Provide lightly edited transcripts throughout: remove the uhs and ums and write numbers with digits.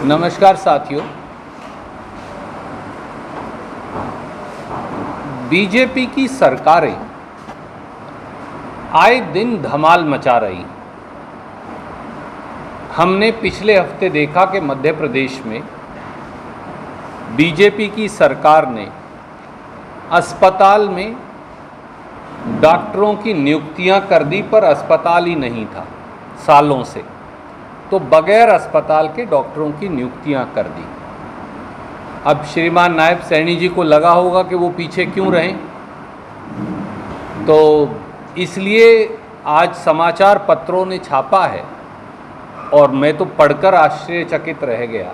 नमस्कार साथियों। बीजेपी की सरकारें आए दिन धमाल मचा रही। हमने पिछले हफ्ते देखा कि मध्य प्रदेश में बीजेपी की सरकार ने अस्पताल में डॉक्टरों की नियुक्तियां कर दी, पर अस्पताल ही नहीं था सालों से, तो बगैर अस्पताल के डॉक्टरों की नियुक्तियां कर दी। अब श्रीमान नायब सैनी जी को लगा होगा कि वो पीछे क्यों रहें, तो इसलिए आज समाचार पत्रों ने छापा है और मैं तो पढ़कर आश्चर्यचकित रह गया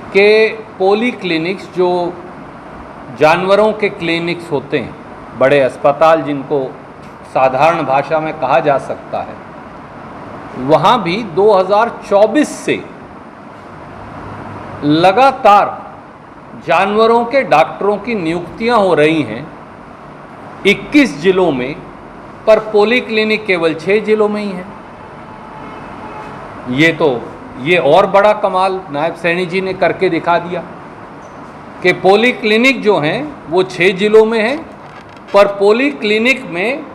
कि पोली क्लिनिक्स, जो जानवरों के क्लिनिक्स होते हैं, बड़े अस्पताल जिनको साधारण भाषा में कहा जा सकता है, वहाँ भी 2024 से लगातार जानवरों के डॉक्टरों की नियुक्तियां हो रही हैं 21 जिलों में, पर पोली क्लिनिक केवल 6 जिलों में ही है। ये और बड़ा कमाल नायब सैनी जी ने करके दिखा दिया कि पोली क्लिनिक जो हैं वो 6 जिलों में है, पर पोली क्लिनिक में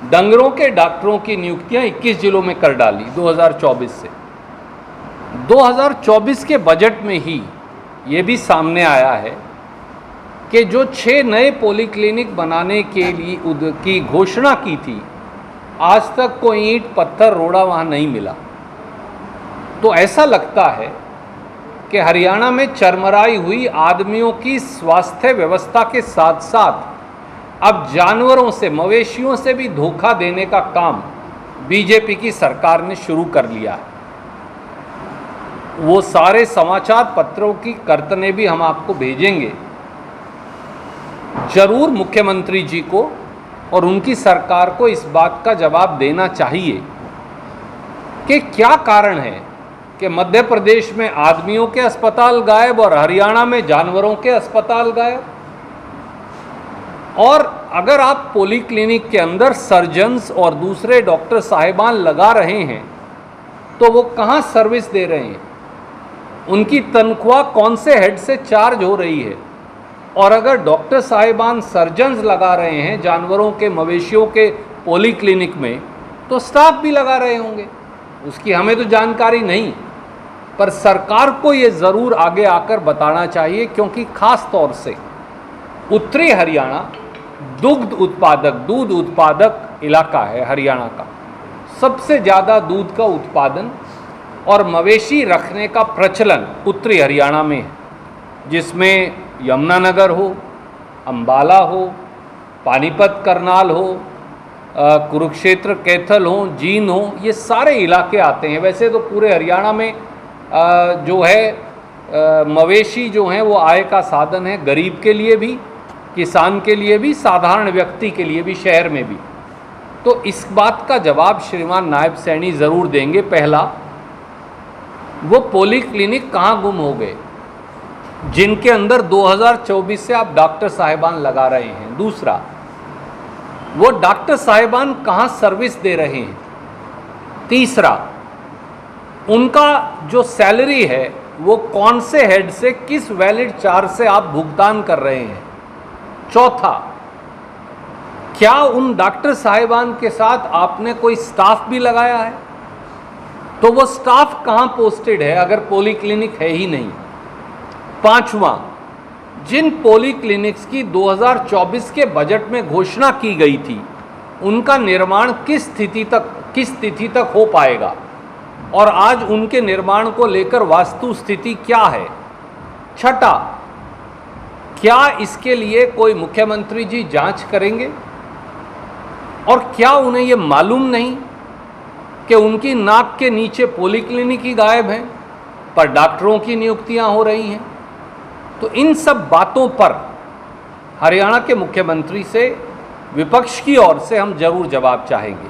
डंगरों के डॉक्टरों की नियुक्तियां 21 जिलों में कर डाली 2024 से। 2024 के बजट में ही ये भी सामने आया है कि जो 6 नए पोली क्लिनिक बनाने के लिए की घोषणा की थी, आज तक कोई ईंट पत्थर रोड़ा वहाँ नहीं मिला। तो ऐसा लगता है कि हरियाणा में चरमराई हुई आदमियों की स्वास्थ्य व्यवस्था के साथ साथ अब जानवरों से, मवेशियों से भी धोखा देने का काम बीजेपी की सरकार ने शुरू कर लिया है। वो सारे समाचार पत्रों की कर्तने भी हम आपको भेजेंगे। जरूर मुख्यमंत्री जी को और उनकी सरकार को इस बात का जवाब देना चाहिए कि क्या कारण है कि मध्य प्रदेश में आदमियों के अस्पताल गायब और हरियाणा में जानवरों के अस्पताल गायब। और अगर आप पोली क्लिनिक के अंदर सर्जन्स और दूसरे डॉक्टर साहिबान लगा रहे हैं तो वो कहाँ सर्विस दे रहे हैं, उनकी तनख्वाह कौन से हेड से चार्ज हो रही है। और अगर डॉक्टर साहिबान सर्जन्स लगा रहे हैं जानवरों के, मवेशियों के पोली क्लिनिक में, तो स्टाफ भी लगा रहे होंगे, उसकी हमें तो जानकारी नहीं, पर सरकार को ये ज़रूर आगे आकर बताना चाहिए, क्योंकि ख़ास तौर से उत्तरी हरियाणा दूध उत्पादक इलाका है। हरियाणा का सबसे ज़्यादा दूध का उत्पादन और मवेशी रखने का प्रचलन उत्तरी हरियाणा में है, जिसमें यमुनानगर हो, अंबाला हो, पानीपत करनाल हो, कुरुक्षेत्र कैथल हो, जींद हो, ये सारे इलाके आते हैं। वैसे तो पूरे हरियाणा में जो है मवेशी जो हैं वो आय का साधन है, गरीब के लिए भी, किसान के लिए भी, साधारण व्यक्ति के लिए भी, शहर में भी। तो इस बात का जवाब श्रीमान नायब सैनी ज़रूर देंगे। पहला, वो पोली क्लिनिक कहाँ गुम हो गए जिनके अंदर 2024 से आप डॉक्टर साहिबान लगा रहे हैं। दूसरा, वो डॉक्टर साहिबान कहाँ सर्विस दे रहे हैं। तीसरा, उनका जो सैलरी है वो कौन से हेड से, किस वैलिड चार्ज से आप भुगतान कर रहे हैं। चौथा, क्या उन डॉक्टर साहिबान के साथ आपने कोई स्टाफ भी लगाया है, तो वो स्टाफ कहाँ पोस्टेड है अगर पोली क्लिनिक है ही नहीं। पांचवा, जिन पोली क्लिनिक्स की 2024 के बजट में घोषणा की गई थी, उनका निर्माण किस तिथि तक हो पाएगा और आज उनके निर्माण को लेकर वास्तु स्थिति क्या है। छठा, क्या इसके लिए कोई मुख्यमंत्री जी जांच करेंगे और क्या उन्हें ये मालूम नहीं कि उनकी नाक के नीचे पोली क्लिनिक ही गायब हैं, पर डॉक्टरों की नियुक्तियां हो रही हैं। तो इन सब बातों पर हरियाणा के मुख्यमंत्री से विपक्ष की ओर से हम जरूर जवाब चाहेंगे।